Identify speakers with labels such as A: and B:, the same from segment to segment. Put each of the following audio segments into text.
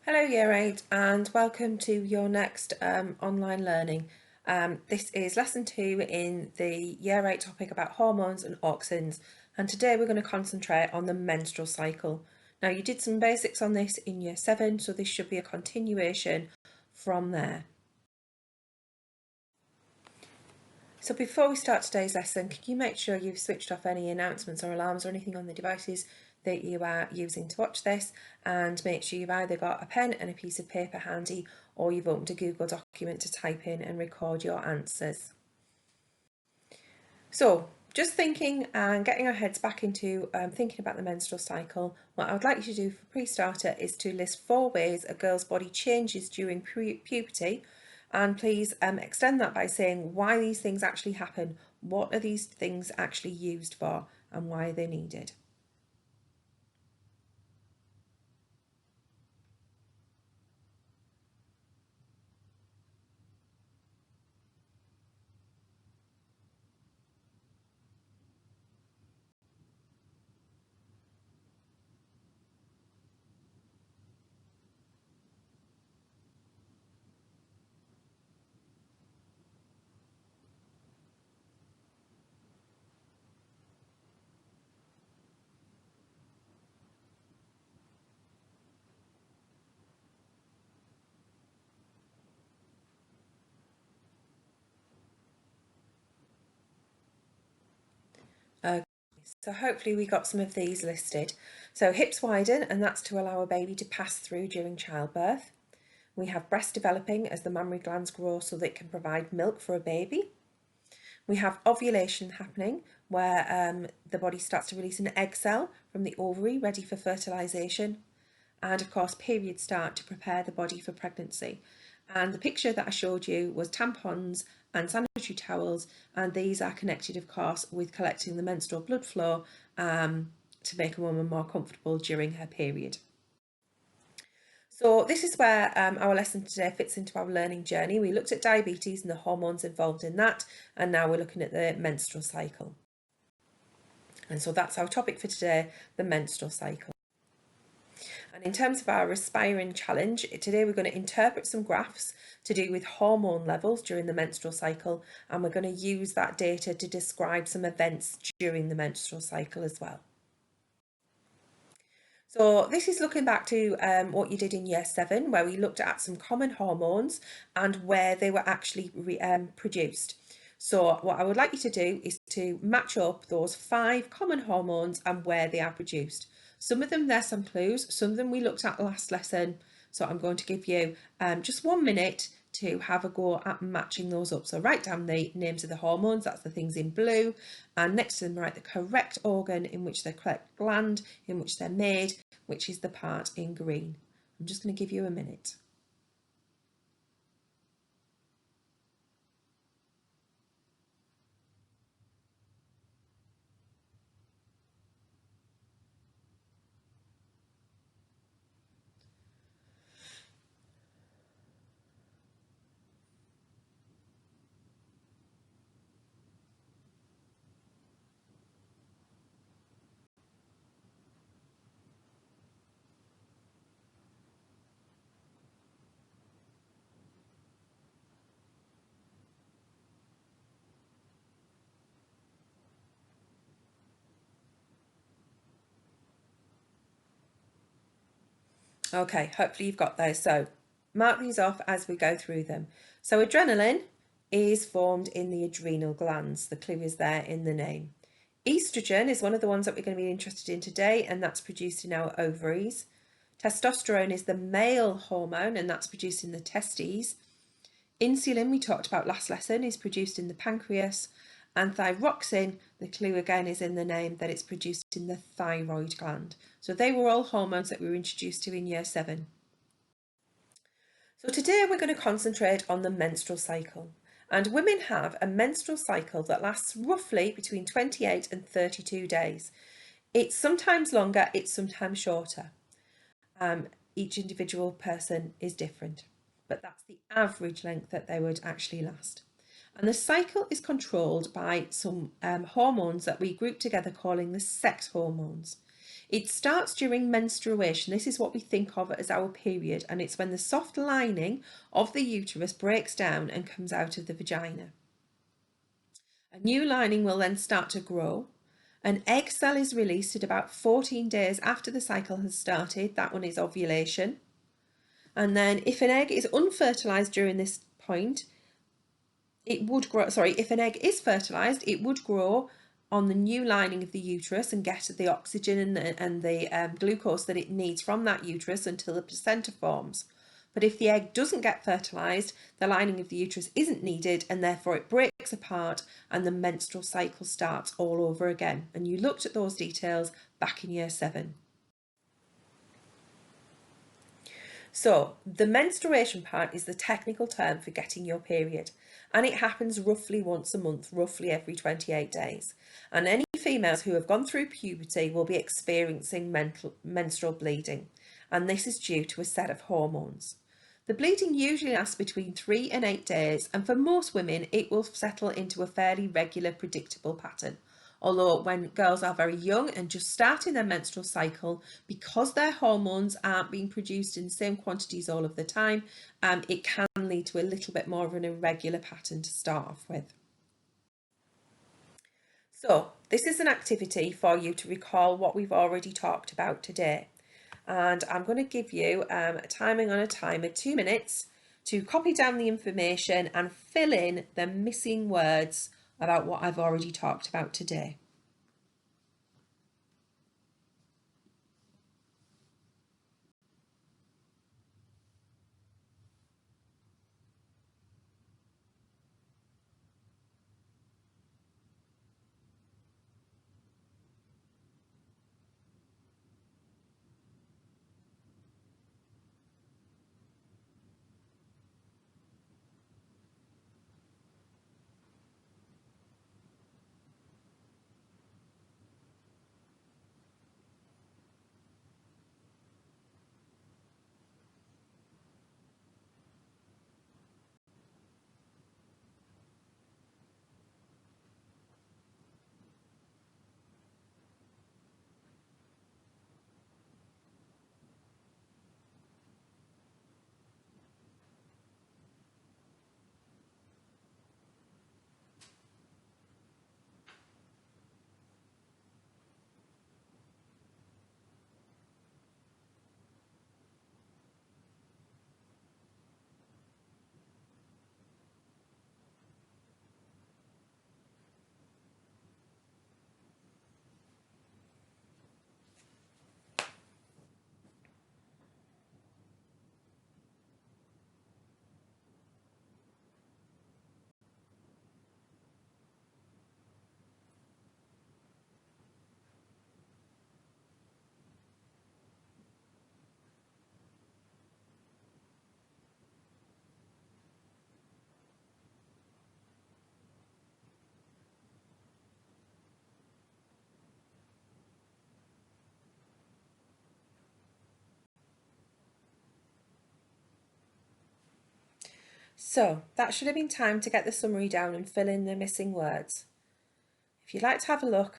A: Hello Year 8 and welcome to your next online learning. This is lesson 2 in the Year 8 topic about hormones and auxins, and today we're going to concentrate on the menstrual cycle. Now you did some basics on this in Year 7, so this should be a continuation from there. So before we start today's lesson, can you make sure you've switched off any announcements or alarms or anything on the devices that you are using to watch this, and make sure you've either got a pen and a piece of paper handy or you've opened a Google document to type in and record your answers. So just thinking and getting our heads back into thinking about the menstrual cycle, what I would like you to do for pre-starter is to list 4 ways a girl's body changes during puberty, and please extend that by saying why these things actually happen, what are these things actually used for, and why are they needed. Okay, so hopefully we got some of these listed. So hips widen, and that's to allow a baby to pass through during childbirth. We have breast developing as the mammary glands grow so that it can provide milk for a baby. We have ovulation happening where the body starts to release an egg cell from the ovary ready for fertilisation. And of course periods start to prepare the body for pregnancy. And the picture that I showed you was tampons and sanitary towels, and these are connected of course with collecting the menstrual blood flow to make a woman more comfortable during her period. So this is where our lesson today fits into our learning journey. We looked at diabetes and the hormones involved in that, and now we're looking at the menstrual cycle. And so that's our topic for today, the menstrual cycle. And in terms of our aspiring challenge, today we're going to interpret some graphs to do with hormone levels during the menstrual cycle, and we're going to use that data to describe some events during the menstrual cycle as well. So this is looking back to what you did in Year 7, where we looked at some common hormones and where they were actually produced. So what I would like you to do is to match up those 5 common hormones and where they are produced. Some of them, there's some clues, some of them we looked at last lesson. So I'm going to give you just 1 minute to have a go at matching those up. So write down the names of the hormones, that's the things in blue, and next to them write the correct organ in which they're, correct gland in which they're made, which is the part in green. I'm just going to give you a minute. Okay, hopefully you've got those. So mark these off as we go through them. So adrenaline is formed in the adrenal glands. The clue is there in the name. Estrogen is one of the ones that we're going to be interested in today, and that's produced in our ovaries. Testosterone is the male hormone, and that's produced in the testes. Insulin, we talked about last lesson, is produced in the pancreas. And thyroxine, the clue again is in the name that it's produced in the thyroid gland. So they were all hormones that we were introduced to in Year 7. So today we're going to concentrate on the menstrual cycle. And women have a menstrual cycle that lasts roughly between 28 and 32 days. It's sometimes longer, it's sometimes shorter. Each individual person is different, but that's the average length that they would actually last. And the cycle is controlled by some hormones that we group together calling the sex hormones. It starts during menstruation. This is what we think of as our period, and it's when the soft lining of the uterus breaks down and comes out of the vagina. A new lining will then start to grow. An egg cell is released at about 14 days after the cycle has started. That one is ovulation. And then if an egg is unfertilized during this point, it would grow, if an egg is fertilized, it would grow on the new lining of the uterus and get the oxygen and the glucose that it needs from that uterus until the placenta forms. But if the egg doesn't get fertilized, the lining of the uterus isn't needed, and therefore it breaks apart and the menstrual cycle starts all over again. And you looked at those details back in year 7. So the menstruation part is the technical term for getting your period, and it happens roughly once a month, roughly every 28 days. And any females who have gone through puberty will be experiencing menstrual bleeding, and this is due to a set of hormones. The bleeding usually lasts between 3 and 8 days, and for most women it will settle into a fairly regular, predictable pattern. Although when girls are very young and just starting their menstrual cycle, because their hormones aren't being produced in the same quantities all of the time, it can lead to a little bit more of an irregular pattern to start off with. So this is an activity for you to recall what we've already talked about today. And I'm going to give you a timing on a timer, 2 minutes, to copy down the information and fill in the missing words about what I've already talked about today. So that should have been time to get the summary down and fill in the missing words. If you'd like to have a look,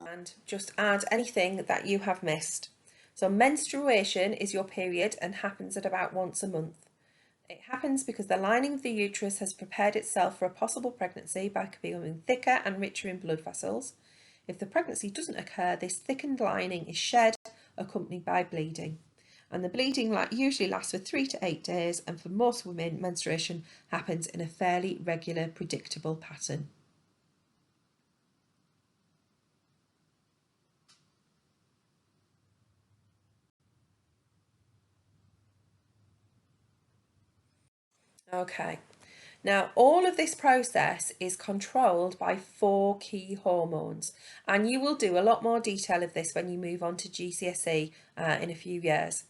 A: and just add anything that you have missed. So menstruation is your period and happens at about once a month. It happens because the lining of the uterus has prepared itself for a possible pregnancy by becoming thicker and richer in blood vessels. If the pregnancy doesn't occur, this thickened lining is shed, accompanied by bleeding. And the bleeding usually lasts for 3 to 8 days, and for most women, menstruation happens in a fairly regular, predictable pattern. Okay, now all of this process is controlled by 4 key hormones, and you will do a lot more detail of this when you move on to GCSE in a few years.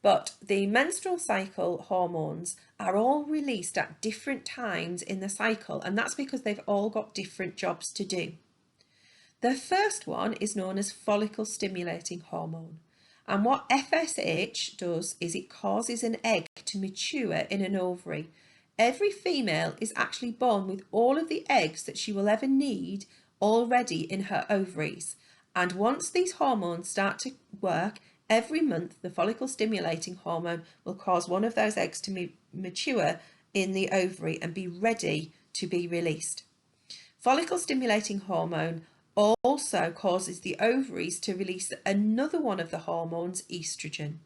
A: But the menstrual cycle hormones are all released at different times in the cycle, and that's because they've all got different jobs to do. The first one is known as follicle stimulating hormone. And what FSH does is it causes an egg to mature in an ovary. Every female is actually born with all of the eggs that she will ever need already in her ovaries. And once these hormones start to work, every month the follicle stimulating hormone will cause one of those eggs to mature in the ovary and be ready to be released. Follicle stimulating hormone also causes the ovaries to release another one of the hormones, estrogen.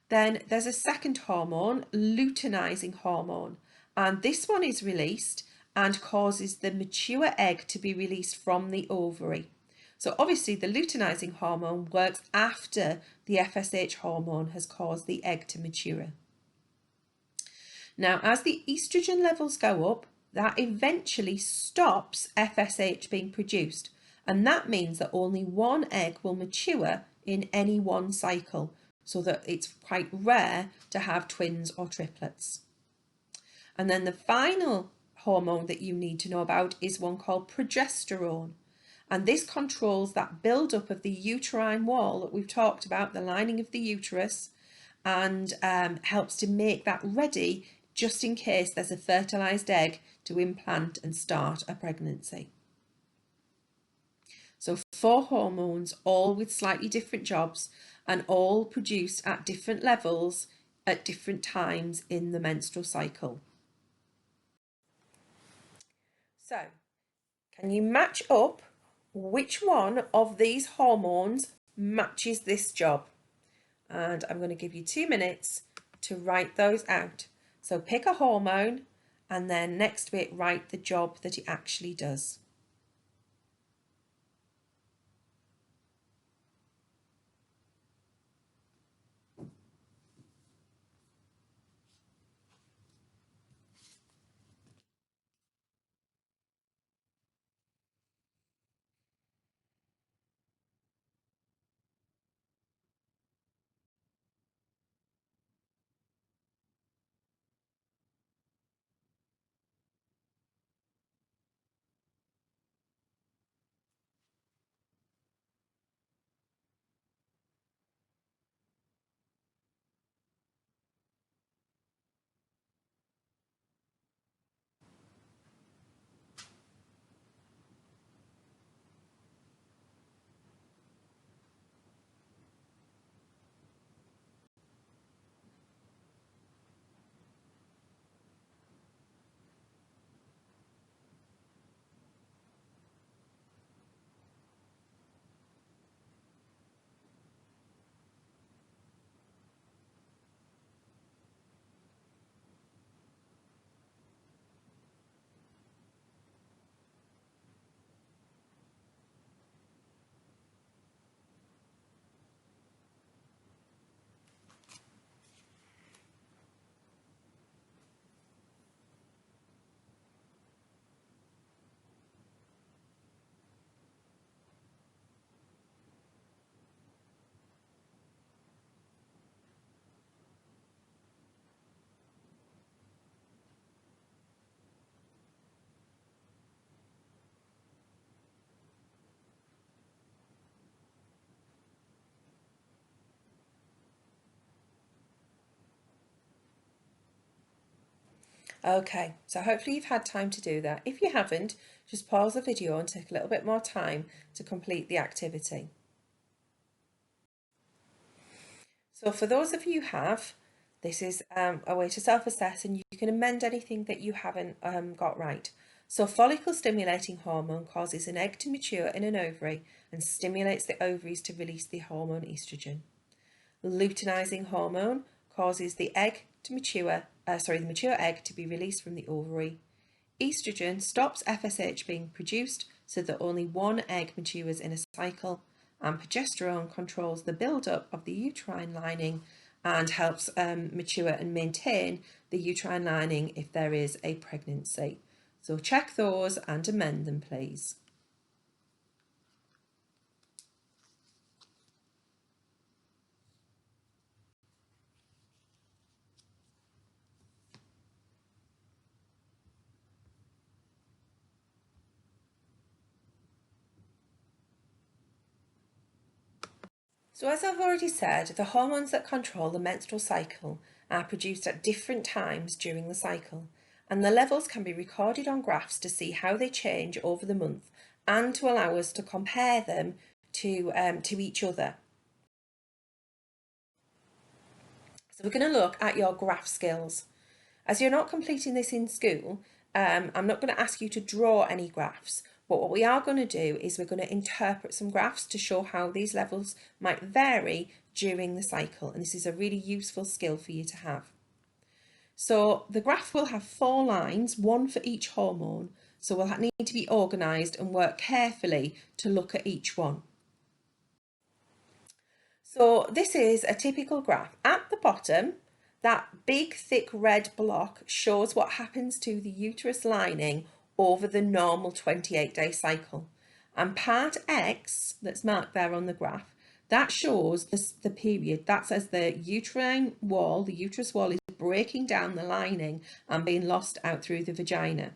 A: Then there's a second hormone, luteinizing hormone, and this one is released and causes the mature egg to be released from the ovary. So obviously the luteinizing hormone works after the FSH hormone has caused the egg to mature. Now, as the estrogen levels go up, that eventually stops FSH being produced, and that means that only one egg will mature in any one cycle, so that it's quite rare to have twins or triplets. And then the final hormone that you need to know about is one called progesterone, and this controls that build-up of the uterine wall that we've talked about, the lining of the uterus, and helps to make that ready just in case there's a fertilized egg to implant and start a pregnancy. So 4 hormones, all with slightly different jobs and all produced at different levels at different times in the menstrual cycle. So, can you match up which one of these hormones matches this job? And I'm going to give you 2 minutes to write those out. So pick a hormone and then next to it write the job that it actually does. Okay, so hopefully you've had time to do that. If you haven't, just pause the video and take a little bit more time to complete the activity. So for those of you who have, this is a way to self-assess, and you can amend anything that you haven't got right. So follicle stimulating hormone causes an egg to mature in an ovary and stimulates the ovaries to release the hormone estrogen. Luteinizing hormone causes the egg to mature, the mature egg to be released from the ovary. Estrogen stops FSH being produced so that only one egg matures in a cycle, and progesterone controls the build-up of the uterine lining and helps mature and maintain the uterine lining if there is a pregnancy. So check those and amend them, please. So as I've already said, the hormones that control the menstrual cycle are produced at different times during the cycle, and the levels can be recorded on graphs to see how they change over the month and to allow us to compare them to each other. So we're going to look at your graph skills. As you're not completing this in school, I'm not going to ask you to draw any graphs, but what we are going to do is we're going to interpret some graphs to show how these levels might vary during the cycle, and this is a really useful skill for you to have. So the graph will have 4 lines, one for each hormone, so we'll need to be organised and work carefully to look at each one. So this is a typical graph. At the bottom, that big thick red block shows what happens to the uterus lining over the normal 28-day cycle. And part X, that's marked there on the graph, that shows the period. That's as the uterine wall, the uterus wall is breaking down the lining and being lost out through the vagina.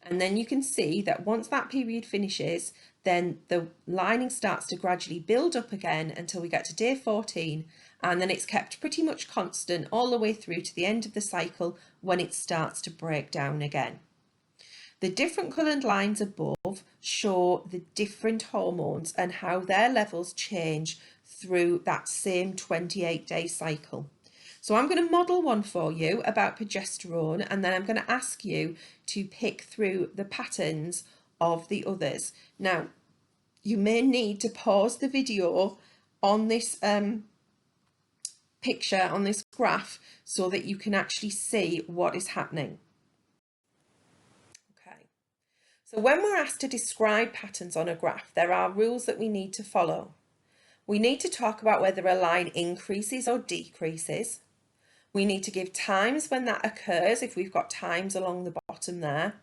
A: And then you can see that once that period finishes, then the lining starts to gradually build up again until we get to day 14, and then it's kept pretty much constant all the way through to the end of the cycle when it starts to break down again. The different coloured lines above show the different hormones and how their levels change through that same 28-day cycle. So I'm going to model one for you about progesterone, and then I'm going to ask you to pick through the patterns of the others. Now, you may need to pause the video on this picture, on this graph, so that you can actually see what is happening. Okay. So when we're asked to describe patterns on a graph, there are rules that we need to follow. We need to talk about whether a line increases or decreases. We need to give times when that occurs, if we've got times along the bottom there.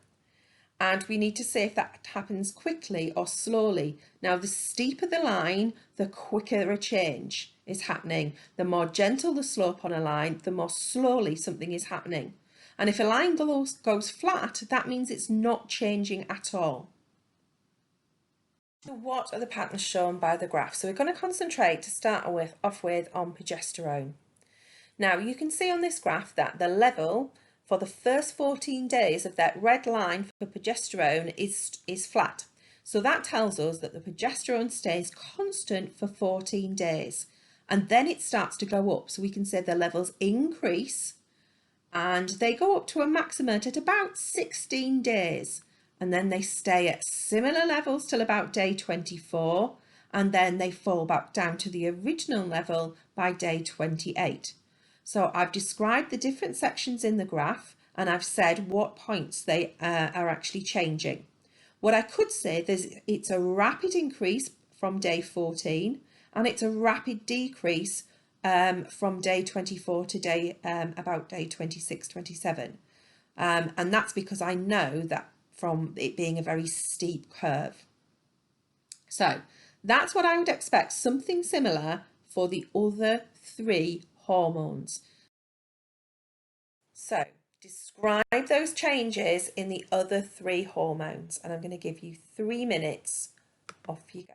A: And we need to say if that happens quickly or slowly. Now, the steeper the line, the quicker a change is happening. The more gentle the slope on a line, the more slowly something is happening. And if a line goes flat, that means it's not changing at all. So what are the patterns shown by the graph? So we're going to concentrate to start off with on progesterone. Now you can see on this graph that the level for the first 14 days of that red line for progesterone is flat. So that tells us that the progesterone stays constant for 14 days, and then it starts to go up. So we can say the levels increase and they go up to a maximum at about 16 days, and then they stay at similar levels till about day 24, and then they fall back down to the original level by day 28. So I've described the different sections in the graph, and I've said what points they are actually changing. What I could say is it's a rapid increase from day 14, and it's a rapid decrease from day 24 to day about day 26, 27. And that's because I know that from it being a very steep curve. So that's what I would expect, something similar for the other 3 hormones. So describe those changes in the other 3 hormones, and I'm going to give you 3 minutes. Off you go.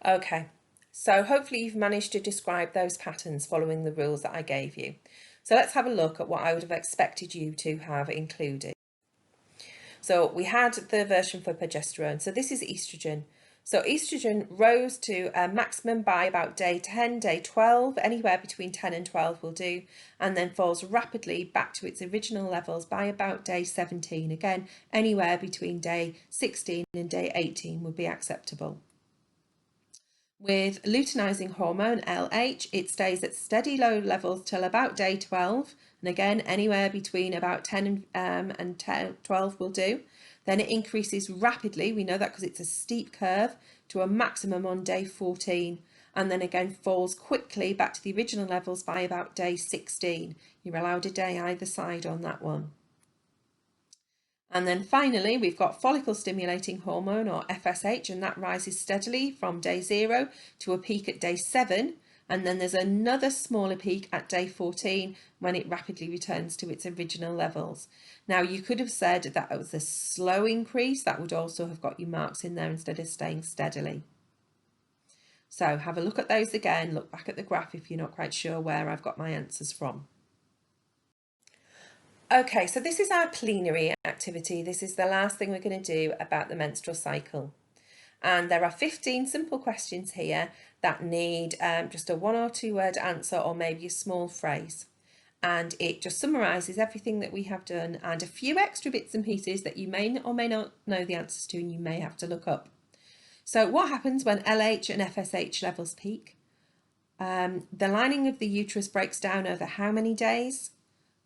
A: Okay, so hopefully you've managed to describe those patterns following the rules that I gave you. So let's have a look at what I would have expected you to have included. So we had the version for progesterone. So this is estrogen. So estrogen rose to a maximum by about day 10, day 12, anywhere between 10 and 12 will do, and then falls rapidly back to its original levels by about day 17. Again, anywhere between day 16 and day 18 would be acceptable. With luteinizing hormone, LH, it stays at steady low levels till about day 12. And again, anywhere between about 10 and 12 will do. Then it increases rapidly, we know that because it's a steep curve, to a maximum on day 14. And then again falls quickly back to the original levels by about day 16. You're allowed a day either side on that one. And then finally, we've got follicle stimulating hormone, or FSH, and that rises steadily from day 0 to a peak at day 7. And then there's another smaller peak at day 14 when it rapidly returns to its original levels. Now, you could have said that it was a slow increase. That would also have got you marks in there instead of staying steadily. So have a look at those again. Look back at the graph if you're not quite sure where I've got my answers from. Okay, so this is our plenary activity. This is the last thing we're going to do about the menstrual cycle. And there are 15 simple questions here that need just a 1 or 2 word answer, or maybe a small phrase. And it just summarises everything that we have done and a few extra bits and pieces that you may or may not know the answers to, and you may have to look up. So what happens when LH and FSH levels peak? The lining of the uterus breaks down over how many days?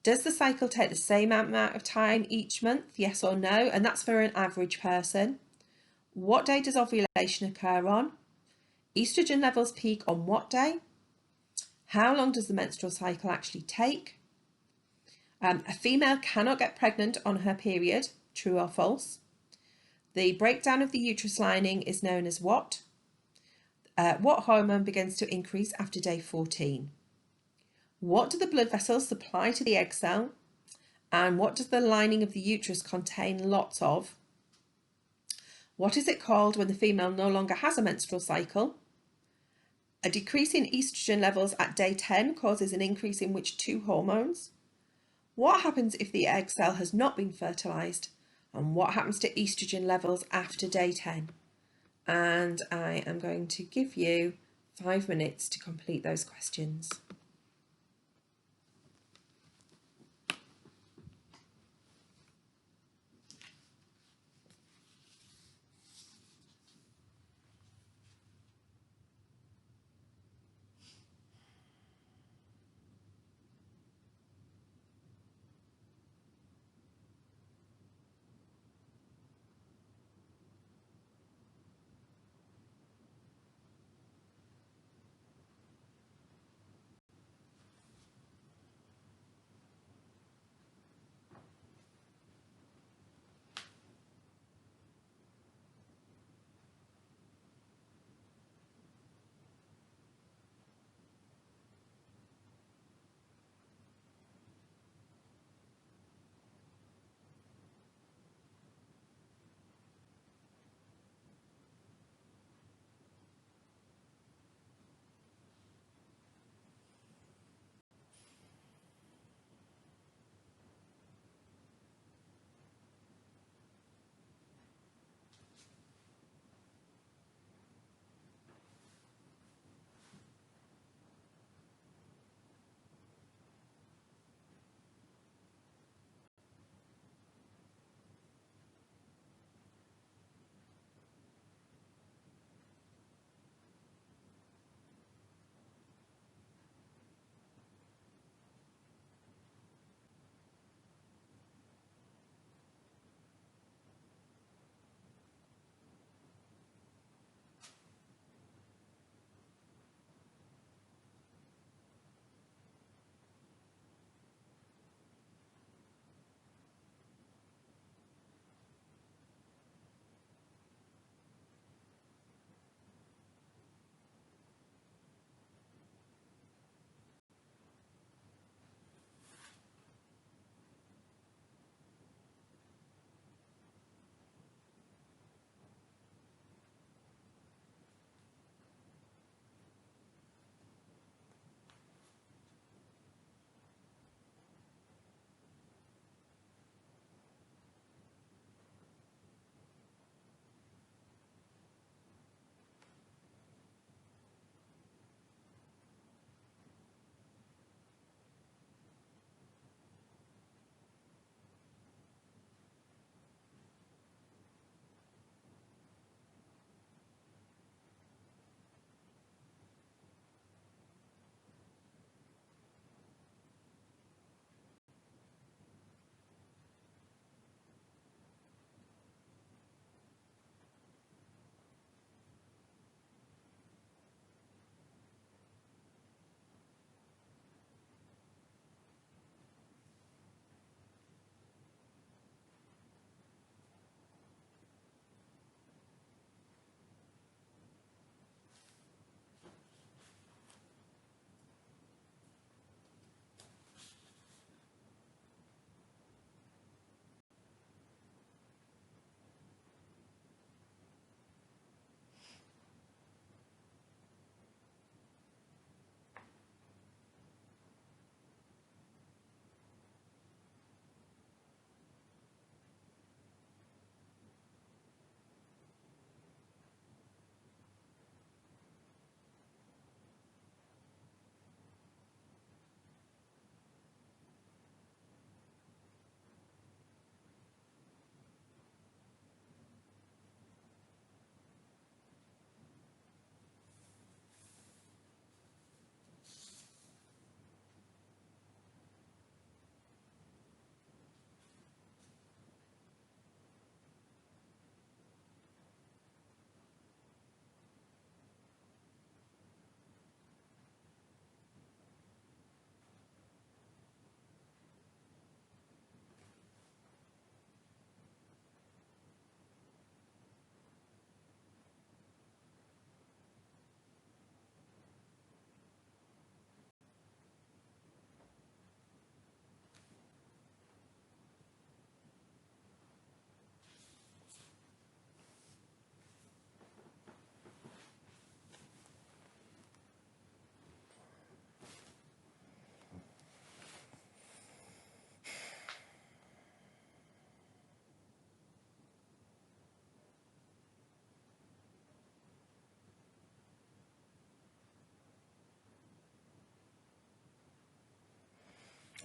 A: Does the cycle take the same amount of time each month? Yes or no? And that's for an average person. What day does ovulation occur on? Estrogen levels peak on what day? How long does the menstrual cycle actually take? A female cannot get pregnant on her period. True or false? The breakdown of the uterus lining is known as what? What hormone begins to increase after day 14? What do the blood vessels supply to the egg cell? And what does the lining of the uterus contain lots of? What is it called when the female no longer has a menstrual cycle? A decrease in estrogen levels at day 10 causes an increase in which 2 hormones? What happens if the egg cell has not been fertilised? And what happens to estrogen levels after day 10? And I am going to give you 5 minutes to complete those questions.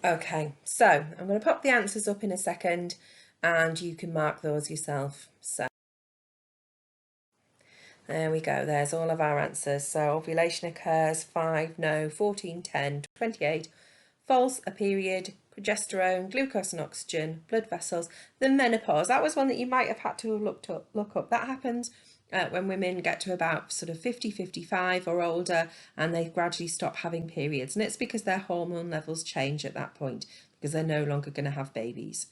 A: Okay, so I'm going to pop the answers up in a second and you can mark those yourself. So there we go, there's all of our answers. So ovulation occurs, 5, no, 14, 10, 28, false, a period, progesterone, glucose and oxygen, blood vessels, the menopause. That was one that you might have had to look up. That happens when women get to about sort of 50, 55 or older, and they gradually stop having periods. And it's because their hormone levels change at that point, because they're no longer going to have babies.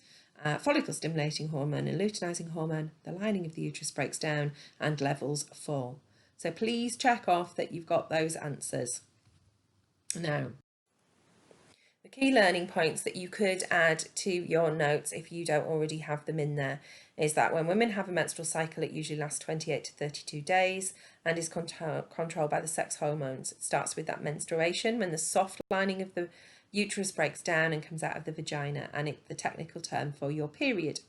A: Follicle stimulating hormone and luteinizing hormone, the lining of the uterus breaks down and levels fall. So please check off that you've got those answers. Now, the key learning points that you could add to your notes if you don't already have them in there is that when women have a menstrual cycle, it usually lasts 28 to 32 days and is controlled by the sex hormones. It starts with that menstruation, when the soft lining of the uterus breaks down and comes out of the vagina, and it's the technical term for your period.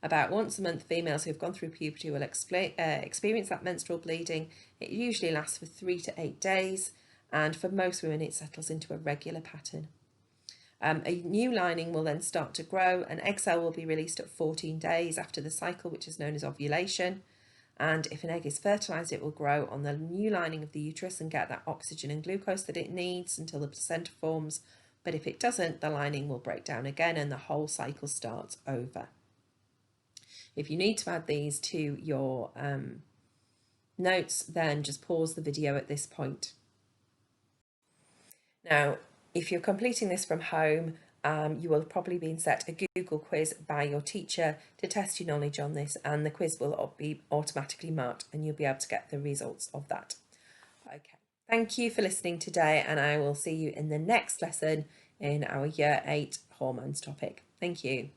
A: About once a month, females who have gone through puberty will experience that menstrual bleeding. It usually lasts for 3 to 8 days, and for most women it settles into a regular pattern. A new lining will then start to grow. An egg cell will be released at 14 days after the cycle, which is known as ovulation. And if an egg is fertilised, it will grow on the new lining of the uterus and get that oxygen and glucose that it needs until the placenta forms. But if it doesn't, the lining will break down again and the whole cycle starts over. If you need to add these to your notes, then just pause the video at this point. Now, if you're completing this from home, you will probably be set a Google quiz by your teacher to test your knowledge on this, and the quiz will be automatically marked and you'll be able to get the results of that. Okay, thank you for listening today, and I will see you in the next lesson in our Year 8 hormones topic. Thank you.